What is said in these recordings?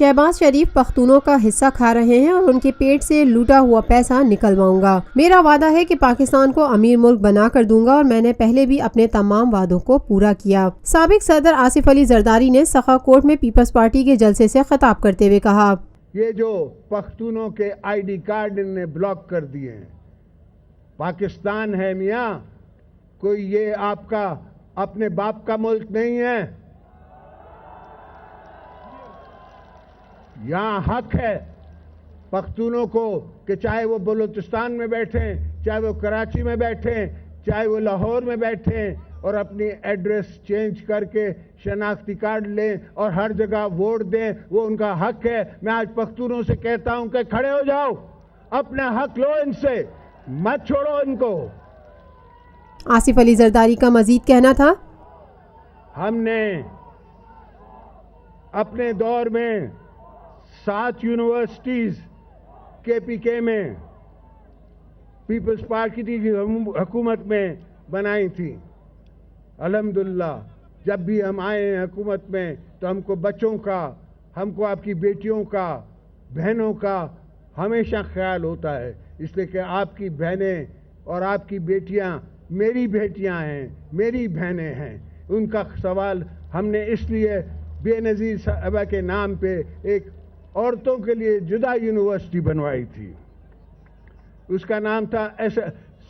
شہباز شریف پختونوں کا حصہ کھا رہے ہیں اور ان کے پیٹ سے لوٹا ہوا پیسہ نکلواؤں گا۔ میرا وعدہ ہے کہ پاکستان کو امیر ملک بنا کر دوں گا اور میں نے پہلے بھی اپنے تمام وعدوں کو پورا کیا۔ سابق صدر آصف علی زرداری نے سخا کوٹ میں پیپلز پارٹی کے جلسے سے خطاب کرتے ہوئے کہا، یہ جو پختونوں کے آئی ڈی کارڈ ان نے بلاک کر دیے ہیں، پاکستان ہے میاں، کوئی یہ آپ کا اپنے باپ کا ملک نہیں ہے۔ یہاں حق ہے پختونوں کو کہ چاہے وہ بلوچستان میں بیٹھیں، چاہے وہ کراچی میں بیٹھیں، چاہے وہ لاہور میں بیٹھیں، اور اپنی ایڈریس چینج کر کے شناختی کارڈ لیں اور ہر جگہ ووٹ دیں، وہ ان کا حق ہے۔ میں آج پختونوں سے کہتا ہوں کہ کھڑے ہو جاؤ، اپنا حق لو ان سے، مت چھوڑو ان کو۔ آصف علی زرداری کا مزید کہنا تھا، ہم نے اپنے دور میں 7 یونیورسٹیز KPK میں پیپلز پارٹی کی حکومت میں بنائی تھی۔ الحمدللہ جب بھی ہم آئے ہیں حکومت میں تو ہم کو بچوں کا، ہم کو آپ کی بیٹیوں کا، بہنوں کا ہمیشہ خیال ہوتا ہے، اس لیے کہ آپ کی بہنیں اور آپ کی بیٹیاں میری بیٹیاں ہیں، میری بہنیں ہیں۔ ان کا سوال ہم نے اس لیے بے نظیر صاحبہ کے نام پہ ایک عورتوں کے لیے جدا یونیورسٹی بنوائی تھی، اس کا نام تھا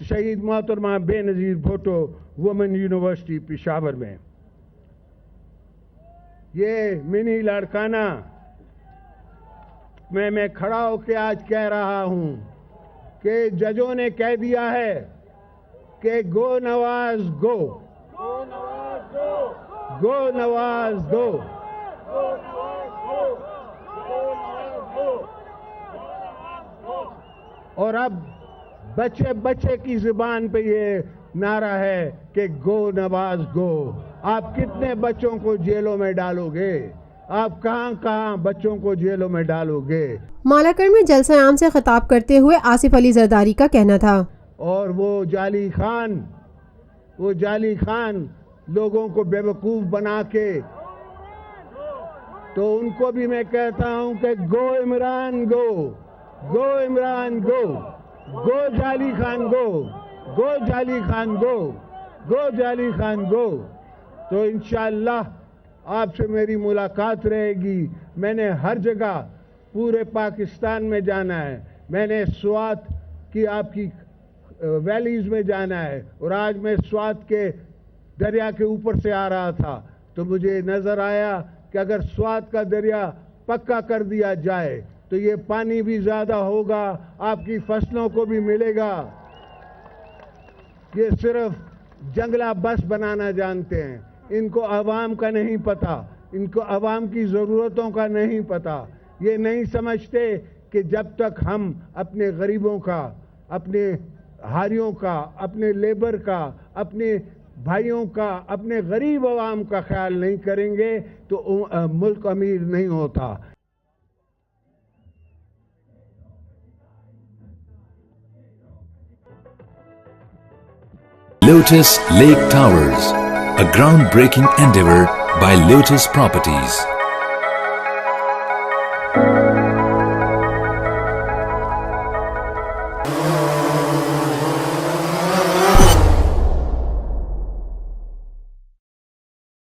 شہید محترمہ بے نظیر بھٹو وومن یونیورسٹی پشاور میں۔ یہ منی لاڑکانہ میں کھڑا ہو کے آج کہہ رہا ہوں کہ ججوں نے کہہ دیا ہے کہ گو نواز گو، گو نواز گو۔ اور اب بچے بچے کی زبان پہ یہ نعرہ ہے کہ گو نواز گو۔ آپ کتنے بچوں کو جیلوں میں ڈالو گے؟ آپ کہاں کہاں بچوں کو جیلوں میں ڈالو گے؟ مالاکنڈ میں جلسہ عام سے خطاب کرتے ہوئے آصف علی زرداری کا کہنا تھا، اور وہ جعلی خان لوگوں کو بے وقوف بنا کے، تو ان کو بھی میں کہتا ہوں کہ گو عمران گو، گو عمران گو، گو جعلی خان گو، گو جعلی خان گو، گو جعلی خان گو۔ تو انشاءاللہ آپ سے میری ملاقات رہے گی۔ میں نے ہر جگہ پورے پاکستان میں جانا ہے، میں نے سوات کی آپ کی ویلیز میں جانا ہے، اور آج میں سوات کے دریا کے اوپر سے آ رہا تھا تو مجھے نظر آیا کہ اگر سوات کا دریا پکا کر دیا جائے تو یہ پانی بھی زیادہ ہوگا، آپ کی فصلوں کو بھی ملے گا۔ یہ صرف جنگلہ بس بنانا جانتے ہیں، ان کو عوام کا نہیں پتہ، ان کو عوام کی ضرورتوں کا نہیں پتہ۔ یہ نہیں سمجھتے کہ جب تک ہم اپنے غریبوں کا، اپنے ہاریوں کا، اپنے لیبر کا، اپنے بھائیوں کا، اپنے غریب عوام کا خیال نہیں کریں گے تو ملک امیر نہیں ہوتا۔ Lotus Lake Towers, a groundbreaking endeavor by Lotus Properties.